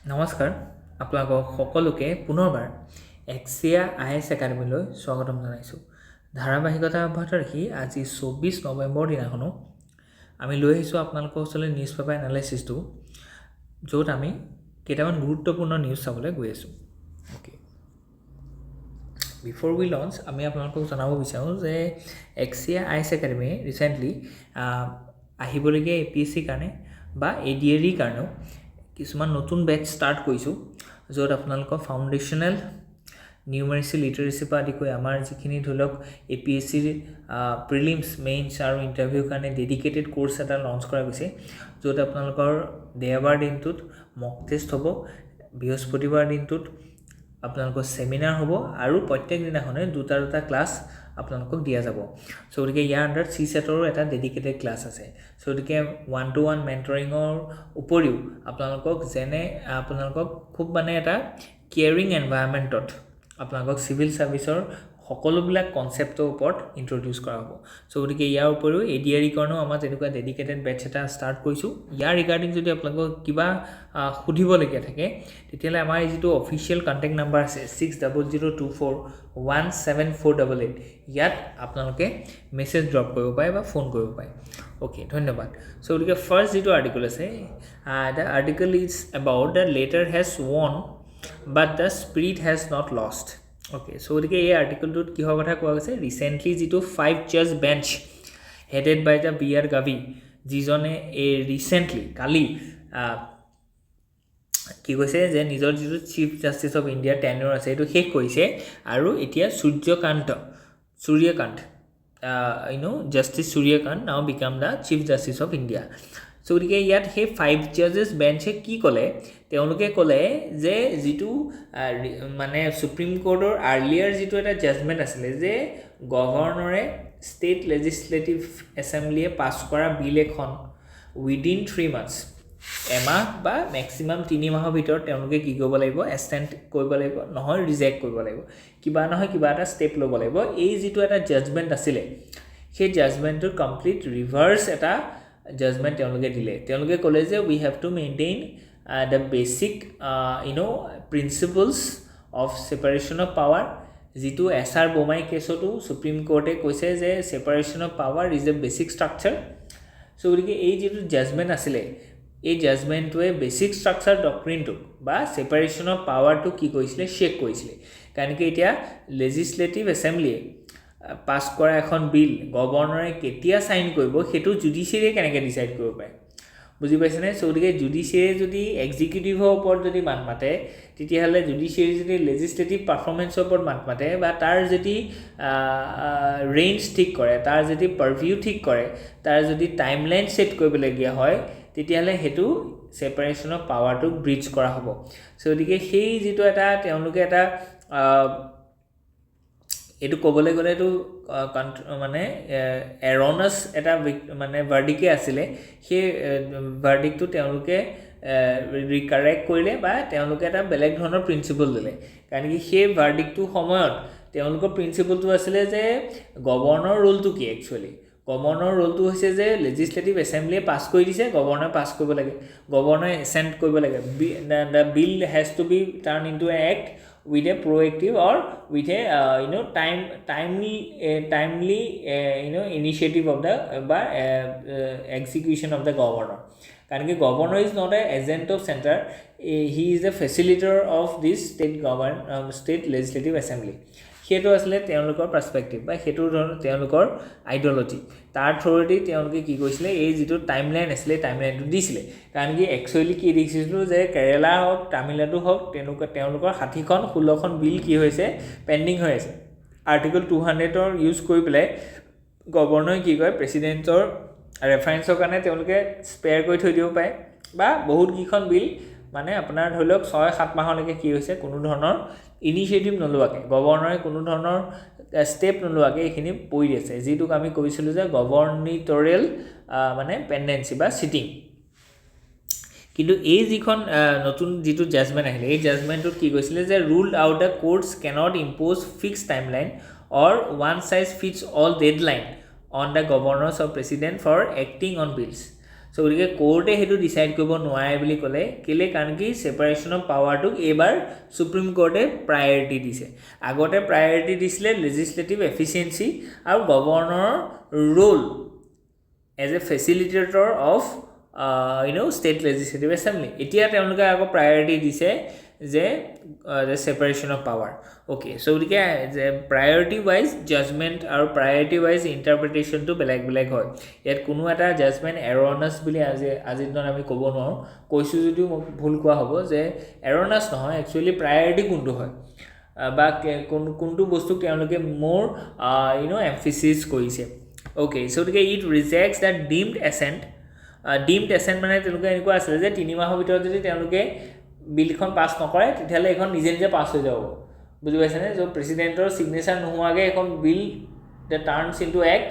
নমস্কাৰ আপোনালোকক সকলোকে পুনৰবাৰ এক্সিয়া আইএছ একাডেমীলৈ স্বাগতম জনাইছোঁ। ধাৰাবাহিকতা অব্যাহত ৰাখি আজি 24 নৱেম্বৰ দিনাখনো আমি লৈ আহিছোঁ আপোনালোকৰ ওচৰলৈ নিউজ পেপাৰ এনালাইচিছটো, য'ত আমি কেইটামান গুৰুত্বপূৰ্ণ নিউজ চাবলৈ গৈ আছোঁ। অ'কে, বিফৰ উই লঞ্চ আমি আপোনালোকক জনাব বিচাৰোঁ যে এক্সিয়া আইএছ একাডেমী ৰিচেণ্টলি আহিবলগীয়া APSC কাৰণে বা ADAR কাৰণেও কিছুমান নতুন বেচ ষ্টাৰ্ট কৰিছোঁ, য'ত আপোনালোকৰ ফাউণ্ডেশ্যনেল নিউমেৰিচি লিটাৰেচি পৰা আদি কৰি আমাৰ যিখিনি ধৰি লওক APSCৰ প্ৰিলিমছ মেইনছ আৰু ইণ্টাৰভিউৰ কাৰণে ডেডিকেটেড কোৰ্চ এটা লঞ্চ কৰা গৈছে, য'ত আপোনালোকৰ দেওবাৰ দিনটোত মক টেষ্ট হ'ব, বৃহস্পতিবাৰ দিনটোত আপোনালোকৰ চেমিনাৰ হ'ব আৰু প্ৰত্যেক দিনাখনে দুটা ক্লাছ আপোনালোকক দিয়া যাব। চ' গতিকে ইয়াৰ আণ্ডাৰত CSETৰো এটা ডেডিকেটেড ক্লাছ আছে। চ' গতিকে 1-to-1 মেণ্টৰিঙৰ উপৰিও আপোনালোকক খুব এটা কেয়াৰিং এনভাইৰনমেণ্টত আপোনালোকক চিভিল ছাৰ্ভিচৰ সকলোবিলাক কনচেপ্টৰ ওপৰত ইন্ট্ৰডিউচ কৰা হ'ব। চ' গতিকে ইয়াৰ উপৰিও ADAR কাৰণেও আমাৰ তেনেকুৱা ডেডিকেটেড বেচ এটা ষ্টাৰ্ট কৰিছোঁ। ইয়াৰ ৰিগাৰ্ডিং যদি আপোনালোকক কিবা সুধিবলগীয়া থাকে, তেতিয়াহ'লে আমাৰ এই যিটো অফিচিয়েল কণ্টেক্ট নাম্বাৰ আছে 6002417488, ইয়াত আপোনালোকে মেছেজ ড্ৰপ কৰিব পাৰে বা ফোন কৰিব পাৰে। অ'কে, ধন্যবাদ। চ' গতিকে ফাৰ্ষ্ট যিটো আৰ্টিকল আছে, the article is about the letter has won but the spirit has not lost. Okay, so' গতিকে এই আৰ্টিকলটোত কিহৰ কথা কোৱা গৈছে, ৰিচেণ্টলি যিটো 5 জাজ bench headed by the BR Gavai, যিজনে এই ৰিচেণ্টলি কালি কি কৈছে যে নিজৰ যিটো চিফ জাষ্টিচ অফ ইণ্ডিয়াৰ টেনিয়ৰ আছে সেইটো শেষ কৰিছে আৰু এতিয়া Suryakanta justice Suryakant now become the chief justice of India. So' গতিকে ইয়াত সেই 5 জাজেছ বেঞ্চে কি ক'লে, তেওঁলোকে ক'লে যে যিটো মানে ছুপ্ৰিম কোৰ্টৰ আৰ্লিয়াৰ যিটো এটা জাজমেণ্ট আছিলে যে গভৰ্ণৰে ষ্টেট লেজিছলেটিভ এছেম্বলিয়ে পাছ কৰা বিল এখন উইদিন 3 months, এমাহ বা মেক্সিমাম 3 মাহৰ ভিতৰত তেওঁলোকে কি কৰিব লাগিব, এষ্টেণ্ড কৰিব লাগিব, নহয় ৰিজেক্ট কৰিব লাগিব, কিবা নহয় কিবা এটা ষ্টেপ ল'ব লাগিব। এই যিটো এটা জাজমেণ্ট আছিলে, সেই জাজমেণ্টটোৰ কমপ্লিট ৰিভাৰ্ছ এটা জাজমেণ্ট তেওঁলোকে দিলে। তেওঁলোকে ক'লে যে we have to maintain the basic principles of separation of power, যিটো SR বোমাই কেছতো ছুপ্ৰিম কোৰ্টে কৈছে যে separation of power is a basic structure. So' গতিকে এই যিটো জাজমেণ্ট আছিলে, এই জাজমেণ্টটোৱে বেচিক ষ্ট্ৰাকচাৰ ডক্ট্ৰিনটোক বা ছেপাৰেশ্যন অফ পাৱাৰটো কি কৰিছিলে, শেক কৰিছিলে। কাৰণ কি এতিয়া লেজিছলেটিভ এছেম্বলিয়ে পাছ কৰা এখন বিল গভৰ্ণৰে কেতিয়া চাইন কৰিব সেইটো জুডিচিয়াৰীয়ে কেনেকৈ ডিচাইড কৰিব পাৰে, বুজি পাইছেনে? চ' গতিকে জুডিচিয়াৰীয়ে যদি এক্সিকিউটিভৰ ওপৰত যদি মাত মাতে, তেতিয়াহ'লে জুডিচিয়াৰী যদি লেজিছলেটিভ পাৰফৰ্মেঞ্চৰ ওপৰত মাত মাতে বা তাৰ যদি ৰেঞ্জ ঠিক কৰে, তাৰ যদি পাৰভিউ ঠিক কৰে, তাৰ যদি টাইমলাইন ছেট কৰিবলগীয়া হয়, তেতিয়াহ'লে সেইটো ছেপাৰেশ্যন অফ পাৱাৰটোক ব্ৰিজ কৰা হ'ব। চ' গতিকে সেই যিটো এটা তেওঁলোকে এটা এইটো ক'বলৈ গ'লে এইটো এৰনাছ এটা ভাৰ্ডিকে আছিলে। সেই ভাৰ্ডিকটো তেওঁলোকে ৰিকাৰেক্ট কৰিলে বা তেওঁলোকে এটা বেলেগ ধৰণৰ প্ৰিন্সিপল দিলে। কাৰণ কি সেই ভাৰ্ডিকটোৰ সময়ত তেওঁলোকৰ প্ৰিন্সিপলটো আছিলে যে গভৰ্ণৰ ৰোলটো কি, একচুৱেলি গভৰ্ণৰ ৰোলটো হৈছে যে লেজিছলেটিভ এছেম্বলিয়ে পাছ কৰি দিছে, গভৰ্ণৰে পাছ কৰিব লাগে, গভৰ্ণৰে এছেণ্ট কৰিব লাগে, the bill has to be turn into a act with a proactive or with a timely initiative of the execution of the governor. कारण कि governor is not a agent of center, he is a facilitator of this state legislative assembly. সেইটো আসলে তেওঁলোকৰ পাৰ্সপেক্টিভ বা সেইটো তেওঁলোকৰ আইডিঅলজি। তাৰ through the তেওঁলোকে কি কৈছিলে, এই যিটো টাইমলাইন আছিলে টাইমলাইনটো দিছিলে। কাৰণ কি একচুৱেলি কি দেখিছিলোঁ যে কেৰেলা হওক তামিলনাডু হওক তেওঁলোকৰ 60-16খন বিল কি হৈছে, পেণ্ডিং হৈ আছে। আৰ্টিকল 200ৰ ইউজ কৰি পেলাই গভৰ্ণৰে কি কয়, প্ৰেচিডেণ্টৰ ৰেফাৰেঞ্চৰ কাৰণে তেওঁলোকে স্পেয়াৰ কৰি থৈ দিব পাৰে বা বহুতকেইখন বিল আপোনাৰ ধৰি লওক 6-7 মাহলৈকে কি হৈছে, কোনো ধৰণৰ ইনিচিয়েটিভ নোলোৱাকৈ, গভৰ্ণৰে কোনো ধৰণৰ ষ্টেপ নোলোৱাকৈ এইখিনি পৰি আছে, যিটোক আমি কৈছিলোঁ যে গভৰ্ণিটৰিয়েল পেণ্ডেঞ্চি বা চিটিং। কিন্তু এই যিখন নতুন যিটো জাজমেণ্ট আহিলে, এই জাজমেণ্টটোত কি কৈছিলে যে ruled out the courts cannot impose fixed timeline or one size fits all deadline on the governors or president for acting on bills. So গতিকে কোৰ্টে হেতু ডিসাইড কৰিব নোৱাৰে বুলি ক'লে কেলে কাৰণ কি সেপাৰেশন অফ পাৱাৰটোক এবাৰ সুপ্ৰিম কোৰ্টে প্ৰায়োৰিটি দিছে আগতে প্ৰায়োৰিটি দিছিলে লেজিসলেটিভ এফিচিয়েন্সি আৰু গভৰ্ণৰৰ role as a facilitator of state legislative assembly এতিয়া তেওঁলোকে আকৌ প্ৰায়োৰিটি দিছে যে the separation of power okay so গতিকে priority wise judgment আৰু priority wise interpretation to বেলেগ বেলেগ হয় ইয়াত কোনো এটা judgment erroneous বুলি আজি দিনত আমি ক'ব নোৱাৰো কৈছো যদিও ভুল কোৱা হ'ব যে erroneous নহয় actually priority কোনটো হয় বা কোনটো বস্তু তেওঁলোকে more emphasis কৰিছে okay so গতিকে it rejects that deemed assent deemed assent মানে তেওঁলোকে এনেকুৱা আছিল যে 3 মাহৰ ভিতৰত যদি তেওঁলোকে বিলখন পাস নকৰে তেতিয়ালে এখন নিজে নিজে পাস হৈ যাব বুজি পাইছানে যে প্ৰেসিডেন্টৰ সিগনেচাৰ নোহোৱাগে এখন bill the turns into act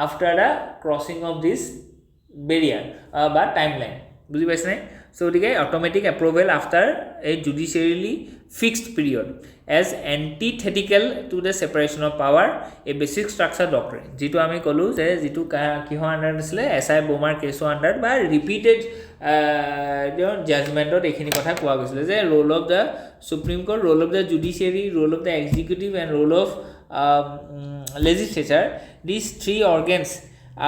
after the crossing of this barrier বা টাইমলাইন বুজি পাইছানে সো গতিকে automatic approval after a judicially fixed period as antithetical to the separation of power a basic structure doctrine jitu ami kolu je jitu kiho under asle SI bomar case under by repeated judgment ot ekhini kotha koa goisile je role of the supreme court role of the judiciary role of the executive and role of legislature these three organs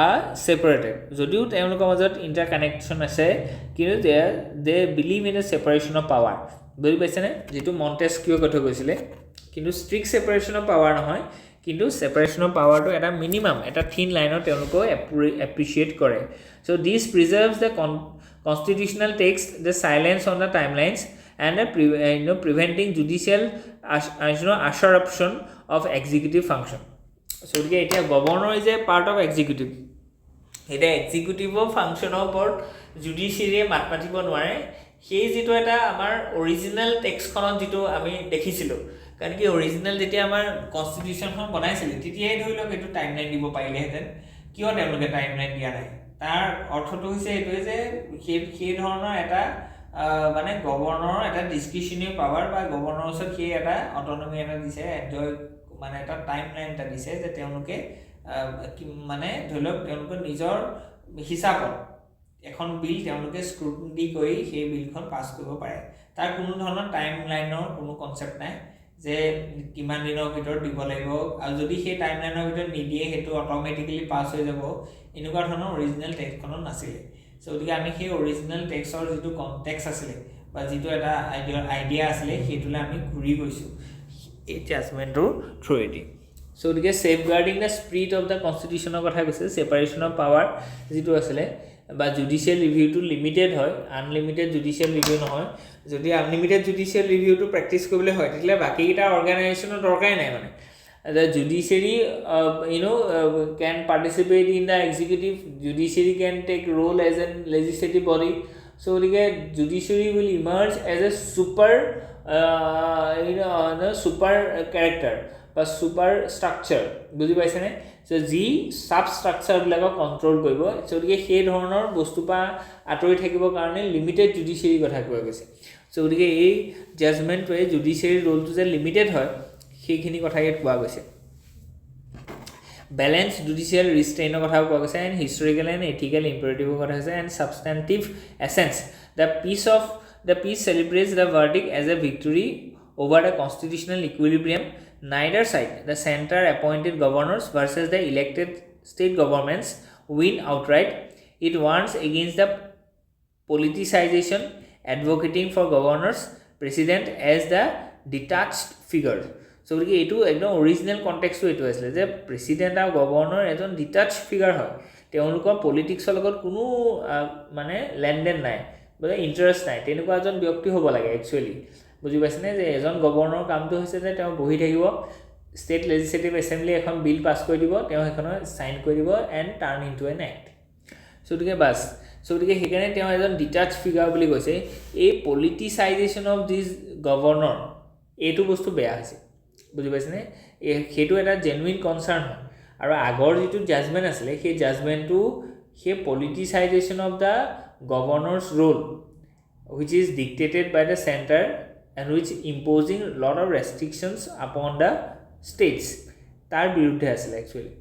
are separated jodio temlokor majot interconnection ase kintu they believe in a separation of power বুজি পাইছেনে যেটো মন্টেস্কিউ কথা কৈছিলে কিন্তু strict সেপাৰেশন of power নহয় কিন্তু সেপাৰেশন of পাৱাৰটো এটা মিনিমাম এটা থিন লাইনত তেওঁলোক এপ্ৰিশিয়েট কৰে so this preserves the constitutional text the silence on the timelines and preventing judicial usurpation of executive function so এটা governor is a part of executive এটা executive function ওপৰত জুডিশিয়াৰিয়ে মাত মাতিব নোৱাৰে সেই যেটো এটা আমাৰ অৰিজিনাল টেক্সটখনত যেটো আমি দেখিছিলো কাৰণ কি অৰিজিনাল যেতিয়া আমাৰ কনস্টিটিউশনখন বনাইছিল তেতিয়াই ধৰিলক এটো টাইমলাইন দিব পাৰিলেহেঁতেন কিয় তেওঁলোকে টাইমলাইন দিয়া নাই তাৰ অৰ্থটো হৈছে এটো যে সেই ধৰণৰ এটা মানে গভৰ্ণৰৰ এটা ডিসক্ৰিপশনাল পাৱাৰ বা গভৰ্ণৰৰ ওচৰত সেই এটা অটোনমি এটা দিছে এনজয় মানে এটা টাইমলাইন এটা দিছে যে তেওঁলোকে মানে ধৰিলক তেওঁলোকৰ নিজৰ হিচাপত এখন বিল তেওঁলোকে স্ক্ৰুটিনি কৰি সেই বিলখন পাস কৰিব পাৰে তাৰ কোনো ধৰণৰ টাইমলাইনৰ কোনো কনসেপ্ট নাই যে কিমান দিনৰ ভিতৰত দিব লাগিব আৰু যদি সেই টাইমলাইনৰ ভিতৰত নিদিয়ে হেতু অটোমেটিক্যালি পাস হৈ যাব এনেকুৱা ধৰণৰ অৰিজিনাল টেক্সটখনত নাছিল সো গতিকে আমি সেই অৰিজিনাল টেক্সটৰ যেটো কনটেক্সট আছিল বা যেটো এটা আইডিয়া আছিল হেতুলে আমি ঘুৰি গৈছো এই জাজমেন্টৰ থ্ৰুৱেদি সো গতিকে সেফগাৰ্ডিং দ্য স্পিৰিট অফ দ্য কনস্টিটিউশনৰ কথা কৈছে সেপাৰেশন অফ পাৱাৰ যেটো আছিল বা জুডিশিয়াল ৰিভিউটো লিমিটেড হয় আনলিমিটেড জুডিশিয়াল ৰিভিউ নহয় যদি আনলিমিটেড জুডিশিয়াল ৰিভিউটো প্ৰ্যাকটিছ কৰিবলৈ হয় তেতিয়া বাকি কিটা অৰ্গানাইজেচনৰ দৰকাৰ নাই মানে the judiciary can participate in the executive judiciary can take role as a legislative body so the judiciary will emerge as a super super character বা সুপাৰ স্ট্ৰাকচাৰ বুজি পাইছে নে সো জি সাব স্ট্ৰাকচাৰ বিলাক control কৰিব so গতিকে সেই ধৰণৰ বস্তু পা আতৰি থাকিব কাৰণে লিমিটেড জুডিশিয়াৰি কথা কোৱা গৈছে সো গতিকে এই জাজমেন্ট ৱে জুডিশিয়াৰি ৰোলটো যে লিমিটেড হয় সেইখিনি কথা ইয়াত কোৱা গৈছে ব্যালেন্স জুডিশিয়াল ৰিষ্ট্ৰেইনৰ কথা কোৱা গৈছে এন্ড হিষ্টৰিকেল এন্ড এথিকেল ইম্পেৰেটিভৰ কথা আছে and substantive essence the peace celebrates the verdict as a victory over the constitutional equilibrium neither side the center appointed governors versus the elected state governments win outright it warns against the politicization advocating for governors president as the detached figure so etu ekdom original context etu asle je president and governor ejon detached figure hoy teonlokor politics logot কোনো মানে লেনদেন নাই বলে interest নাই তেনেকুৱা এজন ব্যক্তি হ'ব লাগে একচুয়ালি বুজি পাইছনে যে এজন গভৰ্ণৰ কামটো হৈছে যে তেওঁ বহি থাকিব ষ্টেট লেজিসলেটিভ এসেম্বলি এখন বিল পাস কৰি দিব তেওঁ এখনৰ সাইন কৰি দিব and turn into an act so গতিকে বাস সো গতিকে হেকানে তেওঁ এজন ডিটাচ ফিগাৰ বুলি কৈছে এই পলিটিসাইজেশন অফ দিস গভৰ্ণৰ এটো বস্তু বেয়া হৈছে বুজি পাইছনে হেতু এটা জেনুইন কনসাৰ্ন হয় আৰু আগৰ যেটো জাজমেন্ট আছিল সেই জাজমেন্টটো সেই politicisation of the governor's role which is dictated by the center and which imposing a lot of restrictions upon the states tar birudhe asile actually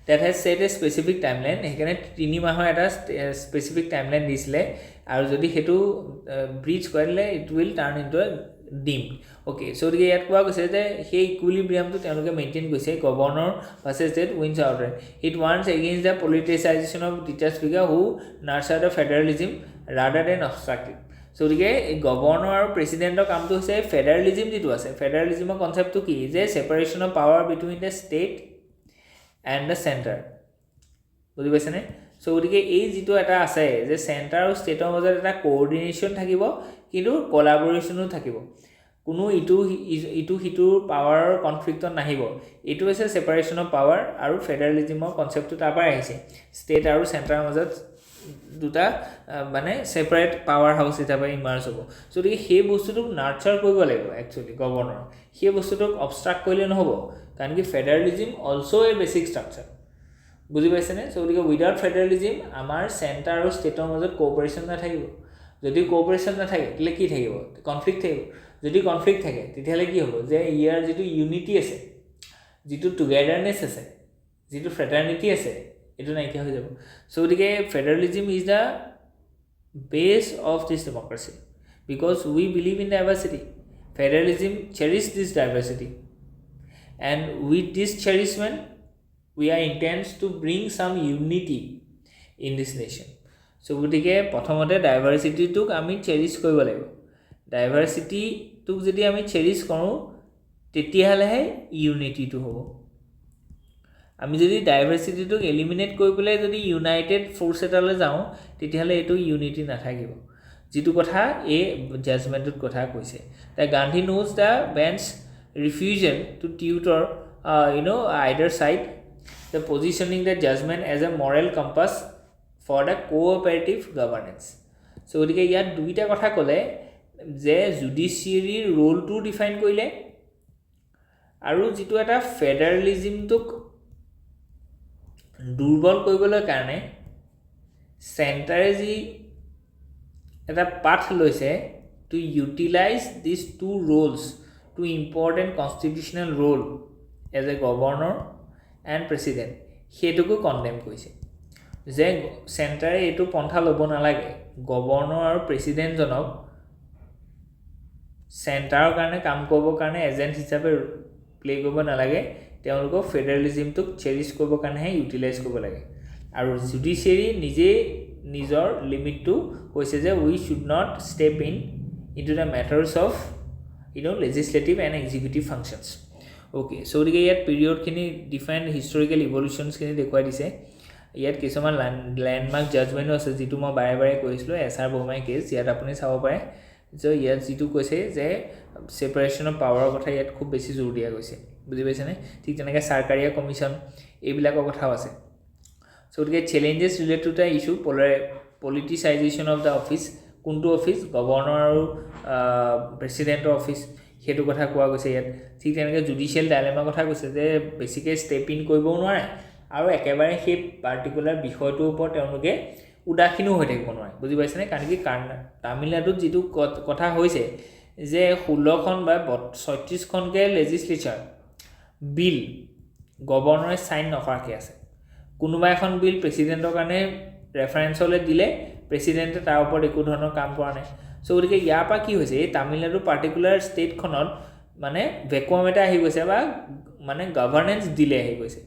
that has set a specific timeline হেকানে 3 মাহৰ এটা specific timeline দিছিলে আৰু যদি হেতু breach কৰিলে it will turn into a dim okay so গতিকে ইয়াত কোৱা গৈছে যে সেই ইকুইলিব্ৰিয়ামটো তেওঁলোকে মেইনটেইন কৰিছে governor versus state wins out it warns against the politicization of teachers figure who nurture the federalism rather than obstructive so গতিকে গভৰ্ণৰ আৰু প্ৰেসিডেন্টৰ কামটো হৈছে ফেডাৰেলিজম যেটো আছে ফেডাৰেলিজমৰ কনসেপ্টটো কি যে separation of power between the state and the center বুজি পাইছেনে সো গতিকে এই যেটো এটা আছে যে সেন্টাৰ আৰু ষ্টেটৰ মাজত এটা কোঅৰ্ডিনেশন থাকিব কিন্তু কোলাবোৰেশনো থাকিব কোনো ইটো হিটোৰ পাৱাৰৰ কনফ্লিক্ট নাহিব এটো হৈছে সেপাৰেশন অফ পাৱাৰ আৰু ফেডাৰেলিজমৰ কনসেপ্টটো তাৰ পৰা আহিছে ষ্টেট আৰু সেন্টাৰৰ মাজত দুটা মানে সেপাৰেট পাৱাৰ হাউস হিচাপে ইমাৰ্জ হ'ব সো গতিকে সেই বস্তুটোক নাৰ্চাৰ কৰিব লাগিব একচুয়ালি গভৰ্ণৰ সেই বস্তুটোক অবষ্ট্ৰাক্ট কৰিলে নহব কাৰণ কি federalism also a basic structure বুজি পাইছেনে সো গতিকে উইদাউট ফেডাৰেলিজম আমাৰ সেন্টাৰ আৰু ষ্টেটৰ মাজত কোঅপাৰেশন নাথাকিব যদি কোঅপাৰেশন নাথাকে তেলে কি থাকিব কনফ্লিক্ট থাকিব যদি কনফ্লিক্ট থাকে তেতিয়ালে কি হ'ব যে ইয়াৰ যেটো ইউনিটি আছে যেটো টুগেদাৰনেস আছে যেটো ফ্ৰেটাৰ্নিটি আছে এটো নাইকিয়া হৈ যাব সো গতিকে federalism is the base of this democracy because we believe in diversity federalism cherish this diversity and with this cherishment we are intends to bring some unity in this nation so gotike prothomote diversity tuk ami cherish koribo lagibo diversity tuk jodi ami cherish koru tetihale he unity tu hobo আমি যদি ডাইভাৰ্সিটি টো eliminate কৰিবলে যদি United force এটালে যাও তেতিয়ালে এটো unity নাথাকিব যেটো কথা এ জাজমেন্টত কথা কৈছে তা Gandhi notes the bench refusal to tutor either side the positioning the judgment as a moral compass for the cooperative governance so গতিকে ইয়াত দুইটা কথা কলে যে জুডিশিয়াৰী ৰোল টু ডিফাইন কৰিলে আৰু যেটো এটা ফেডাৰেলিজমটোক দুৰ্বল কৰিবলৈ কাৰণে সেন্টাৰে যি এটা পাথ লৈছে to utilise this to roles to important constitutional role as a governor and president হেতুকো কনডেম কৰিছে যে সেন্টাৰে এটো পন্থা লব নালাগে গভৰ্ণৰ আৰু প্ৰেসিডেন্ট জনক সেন্টাৰৰ কাৰণে কাম কৰিবৰ কাৰণে এজেন্ট হিচাপে প্লে কৰিব নালাগে তেওঁলোক ফেডাৰেলিজমটোক চেৰিশ কৰিব কাৰণে ইউটিলাইজ কৰিব লাগে আৰু জুডিশিয়াৰী নিজে নিজৰ লিমিটটো কৈছে যে we should not step in into the matters of legislative and executive functions okay so গতিকে ইয়াত পিৰিয়ড খিনি ডিফাইন্ড হিষ্টৰিকেল ইভলিউশনছ খিনি দেখুৱাই দিছে ইয়াত কিছুমান ল্যান্ডমাৰ্ক জাজমেন্ট আছে যেটো মই বাৰে বাৰে কৈছিলো এছআৰ বৰ্মাই কেছ ইয়াত আপুনি চাব পাৰে যে ইয়াত যেটো কৈছে যে সেপাৰেশন অফ পাৱাৰৰ কথা ইয়াত খুব বেছি জোৰ দিয়া গৈছে বুজি পাইছেনে ঠিক তেনেকৈ সৰকাৰীয়া কমিশন এইবিলাকৰ কথাও আছে সো গতিকে challenges related to the issue politicisation of the office কোনটো অফিস গভৰ্ণৰ আৰু প্ৰেসিডেন্টৰ অফিস হেতু কথা কোৱা গৈছে ইয়াত ঠিক তেনেকৈ জুডিশিয়াল ডাইলেমাৰ কথা কৈছে যে বেসিকে ষ্টেপ ইন কৰিব নোৱাৰে আৰু একেবাৰে সেই পাৰ্টিকুলাৰ বিষয়টোৰ ওপৰত তেওঁলোকে উদাসীনো হৈ থাকিব নোৱাৰে বুজি পাইছেনে কাৰণ কি তামিলনাডুত যেটো কথা হৈছে যে 16খন বা 36খনকে লেজিসলেচাৰ বিল গভৰ্ণৰে সাইন নকৰাকে আছে কোনোবা এখন বিল প্ৰেসিডেন্টৰ কাৰণে ৰেফাৰেন্সলে দিলে প্ৰেসিডেন্টে তাৰ ওপৰত একো ধৰণৰ কাম কৰা নাই সো গতিকে ইয়াৰ পৰা কি হৈছে এই তামিলনাডু পাৰ্টিকুলাৰ ষ্টেটখনত মানে ভেকুৱাম এটা আহি গৈছে বা মানে গভৰ্নেন্স ডিলে আহি গৈছে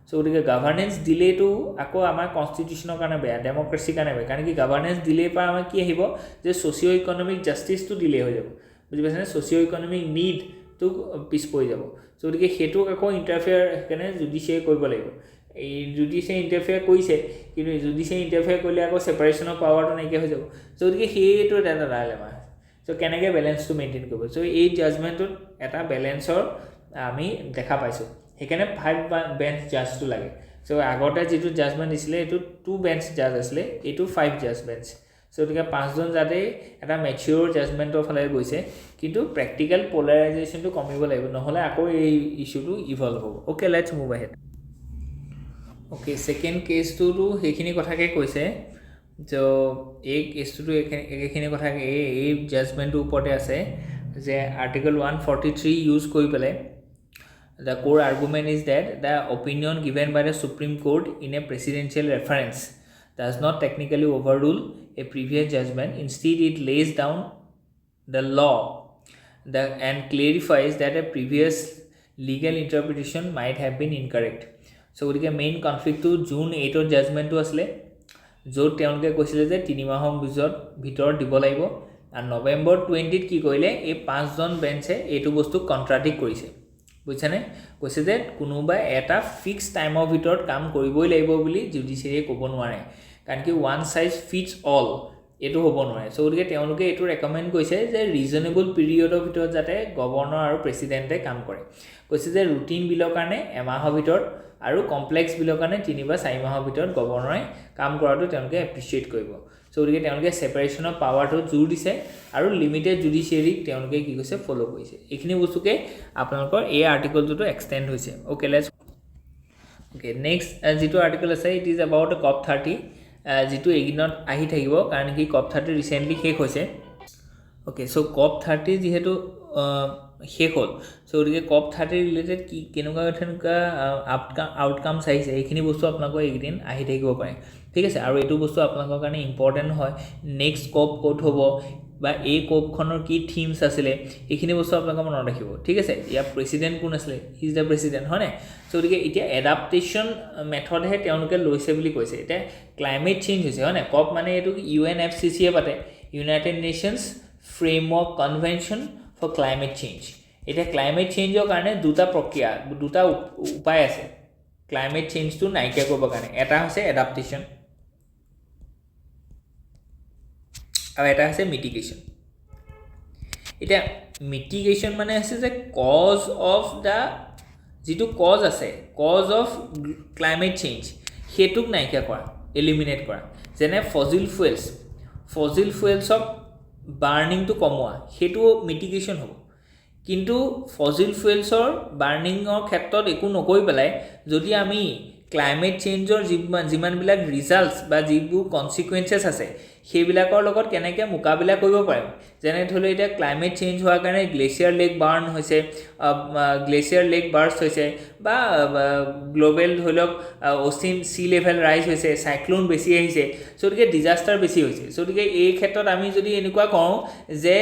সো গতিকে গভৰ্নেন্স ডিলেটো আকৌ আমাৰ কনস্টিটিউশনৰ কাৰণে বেয়া ডেমক্ৰেসিৰ কাৰণে বেয়া কাৰণ কি গভৰ্নেন্স ডিলে পৰা আমাৰ কি আহিব যে সোশিও ইকোনমিক জাস্টিসটো ডিলে হৈ যাব বুজি পাইছেনে সোশিও ইকোনমিক নিড তো পিছ পৰি যাব সো গতিকে হেতুক আকৌ ইন্টাৰফেয়াৰ কেনে জুডিশিয়াৰী কৰিব লাগিব এই জুডিশিয়াৰী ইন্টাৰফেয়াৰ কৰিছে কিন্তু জুডিশিয়াৰী ইন্টাৰফেয়াৰ কৰিলে আকৌ সেপাৰেশন অফ পাৱাৰটো নাইকিয়া হৈ যাব সো গতিকে হেতু এটা ডাইলেমা সো কেনেকৈ বেলেন্সটো মেইনটেইন কৰিব সো এই জাজমেন্টত এটা বেলেন্সৰ আমি দেখা পাইছো হেকানে 5 বেঞ্চ জাজটো লাগে সো আগতে যেটো জাজমেন্ট দিছিলে এটো 2 বেঞ্চ জাজ আছিলে এটো 5 জাজ বেঞ্চ সো গতিকে 5 জন জাজে এটা ম্যাচিউৰ জাজমেন্টৰ ফালে গৈছে কিন্তু প্ৰ্যাকটিক্যাল পোলাৰাইজেশনটো কমিব লাগিব নহলে আকৌ এই ইস্যুটো ইভলভ হ'ব okay let's move ahead okay second কেসটো হেখিনি কথাকে কৈছে তো এই কেসটো এখিনি কথাকে এই জাজমেন্টৰ ওপৰতে আছে যে আৰ্টিকল 143 ইউজ কৰি পেলাই the core argument is that the opinion given by the Supreme Court in a presidential reference does not technically overrule a previous judgment. Instead, it lays down the law and clarifies that a previous legal interpretation might have been incorrect. So, the main conflict to June 8 judgment to asle য'ত তেওঁলোকে কৈছিলে যে 3 মাহৰ ভিতৰত দিব লাগিব আৰু নৱেম্বৰ 20 কি কৰিলে এই 5 জন বেঞ্চে এইটো বস্তু কন্ট্ৰাডিক্ট কৰিছে বুজিছানে কৈছে যে কোনোবা এটা ফিক্স টাইমৰ ভিতৰত কাম কৰিবই লাগিব বুলি জুডিচিয়াৰিয়ে ক'ব নোৱাৰে কাৰণ কি ওৱান সাইজ ফিটস অল এটো হ'ব নোৱাৰে সো গতিকে তেওঁলোকে এটো ৰেকমেন্ড কৰিছে যে ৰিজনেবল পিৰিয়ডৰ ভিতৰত যাতে গভৰ্ণৰ আৰু প্ৰেসিডেন্টে কাম কৰে কৈছে যে ৰুটিন বিলৰ কাৰণে এমাহৰ ভিতৰত আৰু কমপ্লেক্স বিলৰ কাৰণে 3 বা 4 মাহৰ ভিতৰত গভৰ্ণৰে কাম কৰাটো তেওঁলোকে এপ্ৰিচিয়েট কৰিব সো গতিকে তেওঁলোকে সেপাৰেশন অফ পাৱাৰটো জোৰ দিছে আৰু লিমিটেড জুডিচিয়াৰি তেওঁলোকে কি কৈছে ফলো কৰিছে এইখিনি বস্তুকে আপোনালোকৰ এই আৰ্টিকলটো এক্সটেন্ড হৈছে ওকে লেটস ওকে নেক্সট যেটো আৰ্টিকল আছে ইট ইজ এবাউট কপ 30 যেটো এগিনত আহি থাকিব কাৰণ কি কপ 30 ৰিসেন্টলি শেষ হৈছে ওকে সো কপ 30 যেহেতু শেষ হ'ল সো গতিকে কপ 30 ৰিলেটেড কি কেনেকুৱা আউটকাম চাইছে এইখিনি বস্তু আপোনালোকৰ একদিন আহি থাকিব পাৰে ঠিক আছে আৰু এটো বস্তু আপোনালোকৰ কাৰণে ইম্পৰ্টেন্ট হয় নেক্সট কপ কোড হ'ব বা এই কপখনৰ কি থিমস আছিল এইখিনি বস্তু আপোনালোকে মনত ৰাখিব ঠিক আছে ইয়া প্ৰেসিডেন্ট কোন আছিল হি ইজ দা প্ৰেসিডেন্ট হয়নে সো গতিকে এতিয়া এডাপ্টেশন মেথড হে তেওঁলোকে লৈছে বুলি কৈছে এটা ক্লাইমেট চেঞ্জ হৈছে হয়নে কপ মানে এটো UNFCC এ পাতে United Nations framework convention for climate change এটা ক্লাইমেট চেঞ্জৰ কাৰণে দুটা প্ৰক্ৰিয়া দুটা উপায় আছে ক্লাইমেট চেঞ্জটো নাইকিয়া কৰিব কাৰণে এটা হৈছে এডাপ্টেশন আৰু এটা আছে মিটিগেশন এটা মিটিগেশন মানে আছে যে কজ অফ দা যেটো কজ আছে cause of climate change Hetuk নাইকিয়া কৰা এলিমিনেট কৰা যেনে ফসিল ফুয়েলছ অফ বাৰ্নিং টু কমোৱা হেতু মিটিগেশন হ'ব কিন্তু ফসিল ফুয়েলছৰ বাৰ্নিংৰ ক্ষেত্ৰত একো নকৈ পেলাই যদি আমি ক্লাইমেট চেঞ্জৰ যিমান বিলাক ৰিজাল্টস বা যিবোৰ কনসিকুৱেন্সেস আছে সেইবিলাকৰ লগত কেনেকৈ মুকাবিলা কৰিব পাৰিম যেনে ধৰি এটা ক্লাইমেট চেঞ্জ হোৱাৰ কাৰণে গ্লেচিয়াৰ লেক বাৰ্ন হৈছে গ্লেচিয়াৰ লেক বাৰ্ষ্ট হৈছে বা গ্লোবেল ধৰিলক ওচিন সি লেভেল ৰাইজ হৈছে সাইক্লোন বেছি আহিছে সোদিকে ডিজাস্টাৰ বেছি হৈছে সোদিকে এই ক্ষেত্ৰত আমি যদি এনেকুৱা কওঁ যে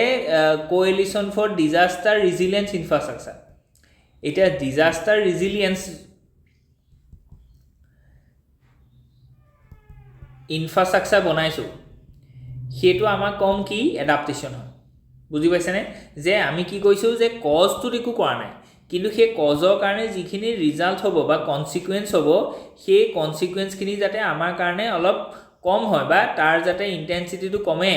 কোএলিশন ফৰ ডিজাস্টাৰ ৰেজিলিয়েন্স ইনফ্ৰাষ্ট্ৰাকচাৰ এটা ডিজাস্টাৰ ৰেজিলিয়েন্স ইনফ্ৰাষ্ট্ৰাকচাৰ বনাইছো হেতু আমাৰ কম কি এডাপ্টেশন হয় বুজি পাইছেনে যে আমি কি কৈছো যে কজটো একো কৰা নাই কিন্তু সেই কজৰ কাৰণে যিখিনি ৰিজাল্ট হ'ব বা কনসিকুৱেন্স হ'ব সেই কনসিকুৱেন্সখিনি যাতে আমাৰ কাৰণে অলপ কম হয় বা তাৰ যাতে ইন্টেন্সিটিটো কমে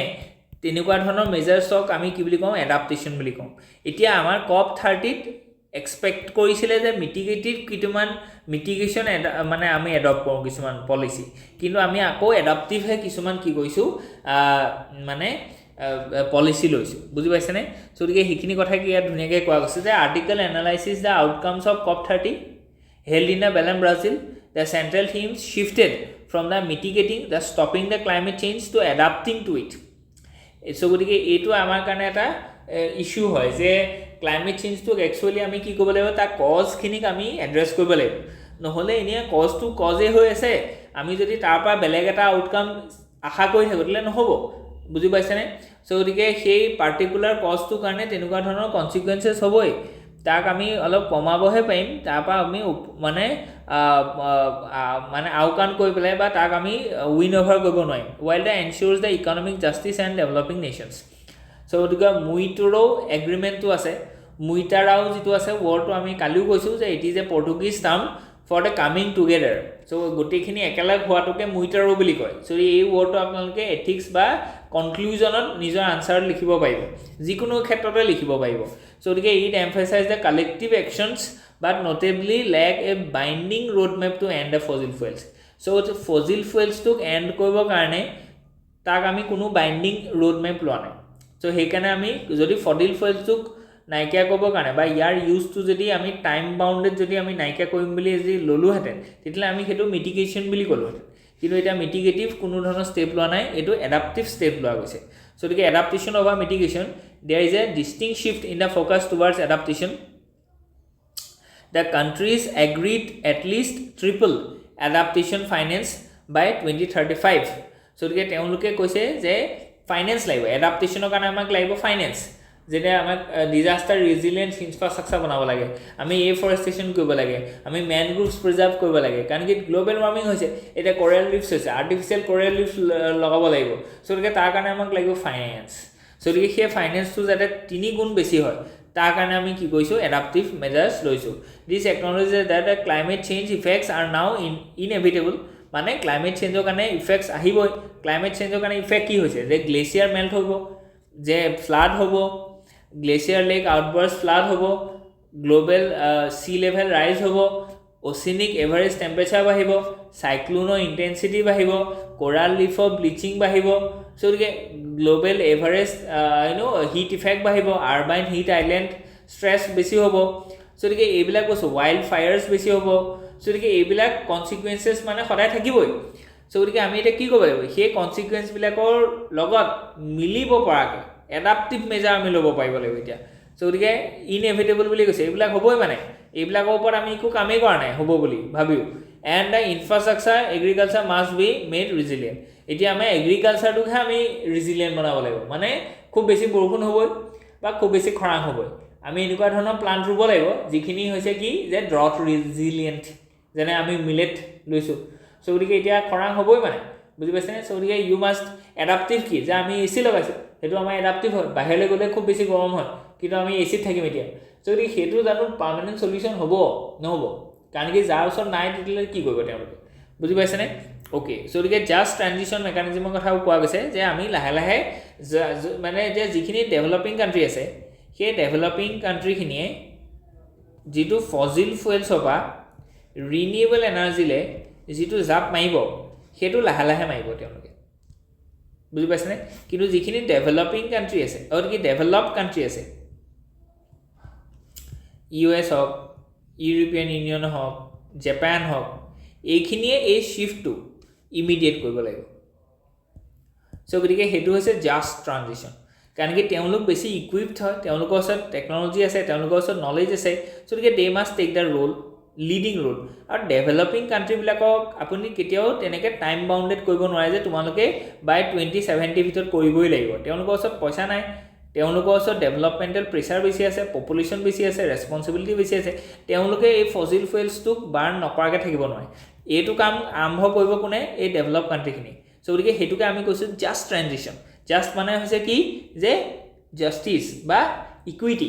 তেনেকুৱা ধৰণৰ মেজাৰ্ছক আমি কি বুলি কওঁ এডাপ্টেশন বুলি কওঁ এতিয়া আমাৰ কপ 30 এক্সপেক্ট কৰিছিলে যে মিটিগেটিভ কিমান মিটিগেশন মানে আমি এডপ্ট কৰোঁ কিছুমান পলিসি কিন্তু আমি আকৌ এডাপ্টিভ হে কিছুমান কি কৈছো মানে পলিসি লৈছো বুজি পাইছেনে সো গতিকে হিখিনি কথা কি ইয়াত ধুনিয়াকৈ কোৱা গৈছে যে article analysis the outcomes of COP 30 held in Belém Brazil the central themes shifted from the mitigating the stopping the climate change to adapting to it so গতিকে এইটো আমাৰ কাৰণে এটা ইস্যু হয় যে ক্লাইমেট চেঞ্জ তো একচুয়ালি আমি কি কৰিব লাগিব তা কজ খিনিক আমি এড্ৰেছ কৰিব লাগিব নহলে এনে কজ তো কজে হৈ আছে আমি যদি তাৰ পৰা বেলেগ এটা আউটকাম আশা কৰি থাকিলে নহব বুজি পাইছানে সো গতিকে সেই পাৰ্টিকুলাৰ কজ তো কাৰণে তেনেকুৱা ধৰণৰ কনসিকুৱেন্সেস হ'বই তাক আমি অলপ কমাবহে পাৰিম তাৰ পৰা আমি মানে আউটকাম কৰি পেলাই বা তাক আমি উইন ওভাৰ কৰিব নোৱাৰিম while that ensures the economic justice and developing nations so গতিকে মুইটোৰো এগ্ৰিমেন্টটো আছে মুইটাৰাও যেটো আছে ওয়াৰ্ডটো আমি কালিও কৈছো যে it is a Portuguese term for the coming together so গোটেইখিনি একেলগ হোৱাটোকে মুইটাৰো বুলি কয় সো এই ওয়াৰ্ডটো আপোনালোকে এথিক্স বা কনক্লুজনত নিজৰ আনসাৰ লিখিব পাৰিব যিকোনো ক্ষেত্ৰতে লিখিব পাৰিব সো গতিকে it emphasise the collective actions but notably lack a binding roadmap to end the fossil fuels so fossil fuels to end কৰিবৰ কাৰণে তাক আমি কোনো বাইন্ডিং roadmap লোৱা নাই সো হেকানে আমি যদি ফসিল ফুয়েলছ টু নাইকিয়া কৰিব কাৰণে বা ইয়াৰ ইউজ টু যদি আমি টাইম বাউন্ডেড যদি আমি নাইকিয়া কৰিম বুলি যদি ললো হেতেন তেতিয়া আমি হেতু মিটিগেশন বুলি কলো কিন্তু এটা মিটিগেটিভ কোনো ধৰণৰ স্টেপ লোৱা নাই এটো এডাপ্টিভ স্টেপ লোৱা গৈছে সো গতিকে adaptation over mitigation there is a distinct shift in the focus towards adaptation the countries agreed at least triple adaptation finance by 2035 so গতিকে তেওঁলোকে কৈছে যে ফাইনেন্স লাগিব এডাপ্টেশনৰ কাৰণে আমাক লাগিব ফাইনেন্স যেনে আমাক ডিজাস্টাৰ ৰেজিলিয়েন্ট ইনফ্ৰাষ্ট্ৰাকচাৰ বনাব লাগে আমি এফৰেষ্টেশন কৰিব লাগে আমি ম্যানগ্ৰোভস প্ৰিজাৰ্ভ কৰিব লাগে কাৰণ কি গ্লোবাল ওয়াৰ্মিং হৈছে এটা কোৰাল ৰিফছ হৈছে আৰ্টিফিশিয়াল কোৰাল ৰিফছ লগাব লাগিব সো গতিকে তাৰ কাৰণে আমাক লাগিব ফাইনেন্স সো গতিকে সেই ফাইনেন্সটো যাতে 3 গুণ বেছি হয় তাৰ কাৰণে আমি কি কৈছো এডাপ্টিভ মেজাৰ্স লৈছো this technology that climate change effects R নাও ইনএভিটেবল মানে ক্লাইমেট চেঞ্জৰ কাৰণে ইফেক্টস আহিবই ক্লাইমেট চেঞ্জৰ কাৰণে ইফেক্ট কি হৈছে যে গ্লেচিয়াৰ মেল্ট হ'ব যে ফ্লাড হ'ব গ্লেচিয়াৰ লেক আউটবাৰ্ষ্ট ফ্লাড হ'ব গ্লোবাল সি লেভেল ৰাইজ হ'ব ওশেনিক এভাৰেজ টেম্পাৰেচাৰ বাঢ়িব সাইক্লোনৰ ইন্টেন্সিটি বাঢ়িব কোৰাল ৰিফৰ ব্লিচিং বাঢ়িব so global average heat effect বাঢ়িব আৰবাইন হিট আইল্যান্ড স্ট্ৰেছ বেছি হ'ব সো এইবিলাক বস্তু ওয়াইল্ড ফায়াৰ্স বেছি হ'ব সো এইবিলাক কনসিকুৱেন্সেস মানে সদায় থাকিবই সো আমি এটা কি কৰিব লাগিব সেই কনসিকুৱেন্স বিলাকৰ লগত মিলিব পৰাকে এডাপ্টিভ মেজাৰ আমি ল'ব পাৰিব লাগিব এতিয়া সো ইনএভিটেবল বুলি কৈছে এইবিলাক হ'বই মানে এইবিলাকৰ ওপৰত আমি একো কামেই কৰা নাই হ'ব বুলি ভাবিও and the infrastructure agriculture must be made resilient এতিয়া আমি এগ্ৰিকালচাৰটোকহে আমি ৰিজিলিয়েন্ট বনাব লাগিব মানে খুব বেছি বৰষুণ হ'বই বা খুব বেছি খৰাং হ'বই আমি এনেকুৱা ধৰণৰ প্লান্ট ৰুব লাগিব যিখিনি হৈছে কি যে ড্ৰট ৰিজিলিয়েন্ট যেনে আমি মিলেট লৈছো সো এতিয়া খৰাং হ'বই মানে বুজি পাইছে সো ইউ মাষ্ট এডাপ্টিভ কি যে আমি এসি লগাইছো হেতু আমাৰ এডাপ্টিভ হয় বাহিৰলৈ গ'লে খুব বেছি গৰম হয় কিন্তু আমি এসিত থাকিম এতিয়া সো হেতু জানো পাৰ্মানেন্ট সলিউশন হ'ব নহ'ব কাৰণ কি যাৰ ওচৰত নাই তেতিয়ালে কি কৰিব তেওঁলোকে বুজি পাইছে নে ওকে সো জাস্ট ট্ৰানজিশন মেকানিজমৰ কথা কোৱা গৈছে যে আমি লাহে লাহে মানে যে যিখিনি ডেভেলপিং কান্ট্ৰি আছে সেই ডেভেলপিং কান্ট্ৰিখিনিয়ে যেটো ফসিল ফুয়েলছ বা ৰিনিউৱেবল এনাৰ্জিলে যেটো জাপ মাৰিব হেতু লাহে লাহে মাৰিব তেওঁলোকে বুজি পাইছে নে কিন্তু যিখিনি ডেভেলপিং কান্ট্ৰি আছে আৰু কি ডেভেলপ কান্ট্ৰি আছে ইউএছ হক ইউৰোপিয়ান ইউনিয়ন হক জাপান হক এইখিনিয়ে এই শিফটটো ইমিডিয়েট কৰিব লাগিব সো গতিকে হেতু হৈছে জাস্ট ট্ৰানজিশন কাৰণ কি তেওঁলোক বেছি ইকুইপড হয় তেওঁলোকৰ ওচৰত টেকনলজি আছে তেওঁলোকৰ ওচৰত নলেজ আছে সো গতিকে they must take the role leading role আৰু ডেভেলপিং কান্ট্ৰি বিলাকক আপুনি কেতিয়াও তেনেকে টাইম বাউন্ডেড কৰিব নোৱাৰে যে তোমালোকে বাই 2070 ভিতৰত কৰিবই লাগিব তেওঁলোকৰ ওচৰত পইচা নাই তেওঁলোকৰ ওচৰত ডেভেলপমেন্টাল প্ৰেছাৰ বেছি আছে পপুলেশন বেছি আছে ৰেসপন্সিবিলিটি বেছি আছে তেওঁলোকে এই ফসিল ফুয়েলছটোক বাৰ্ন নকৰাকে থাকিব নোৱাৰে এইটো কাম আৰম্ভ কৰিব কোনে এই ডেভেলপ কান্ট্ৰিখিনি সো গতিকে হেতুকে আমি কৈছো জাস্ট ট্ৰানজিশন জাস্ট মানে হৈছে কি যে জাস্টিস বা ইকুইটি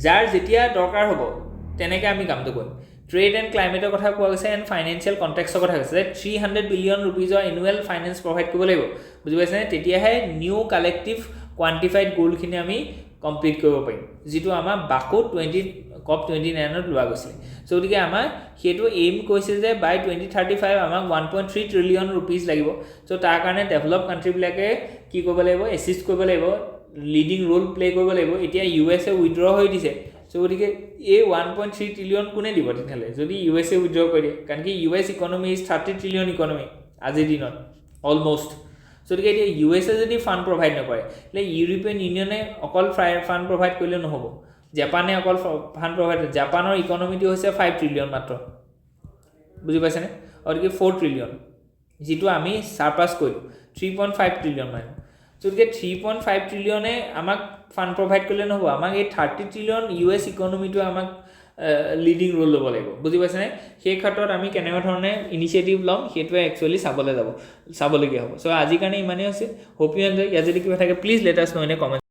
যাৰ যেতিয়া দৰকাৰ হ'ব তেনেকে আমি কামটো কৰিম ট্ৰেড এণ্ড ক্লাইমেটৰ কথা কোৱা গৈছে এণ্ড ফাইনেন্সিয়েল কনটেক্সটৰ কথা কৈছে 300 বিলিয়ন ৰুপিজৰ এনুৱেল ফাইনেন্স প্ৰভাইড কৰিব লাগিব বুজি পাইছে নে তেতিয়াহে নিউ কালেক্টিভ কোৱান্টিফাইড গোলখিনি আমি কমপ্লিট কৰিব পাৰিম যেটো আমাৰ বাকো 20 COP29 ত লোৱা গৈছিল সো গতিকে আমাৰ হেতু এইম কৈছে যে বাই 2035 আমাক 1.3 ট্ৰিলিয়ন ৰুপিজ লাগিব সো তাৰ কাৰণে ডেভেলপ কান্ট্ৰি বিলাকে কি কৰিব লাগিব এসিষ্ট কৰিব লাগিব লিডিং ৰোল প্লে কৰিব লাগিব এতিয়া ইউএসএ উইথড্ৰ হৈ দিছে সো গতিকে এই 1.3 ট্ৰিলিয়ন কোনে দিব তেতিয়ালে যদি ইউএসএ উইথড্ৰ কৰি দিয়ে কাৰণ কি US economy is 30 trillion economy আজিৰ দিনত অলমোস্ট সো গতিকে এতিয়া ইউএসএ যদি ফান্ড প্ৰভাইড নকৰে লে ইউৰোপিয়ান ইউনিয়নে অকল ফান্ড প্ৰভাইড কৰিলে নহব জাপানে অকল ফান্ড প্ৰভাইড জাপানৰ ইকোনমিটো হৈছে 5 ট্ৰিলিয়ন মাত্ৰ বুজি পাইছে নে আৰু কি 4 ট্ৰিলিয়ন যেটো আমি সাৰপাস কৰিলো 3.5 ট্ৰিলিয়ন মানে সো গতিকে 3.5 ট্ৰিলিয়নে আমাক ফান্ড প্ৰভাইড কৰিলে নহব আমাক এই 30 ট্ৰিলিয়ন ইউএস ইকোনমিটো আমাক লিডিং ৰোল ল'ব লাগিব বুজি পাইছে নে সেই ক্ষেত্ৰত আমি কেনেকুৱা ধৰণে ইনিশিয়েটিভ লম হেতুৱে একচুয়ালি চাবলগীয়া হ'ব সো আজি কাৰণে ইমানেই আছে হোপ ইউ এনজয় ইয়াত যদি কিবা থাকে please let us no in a comment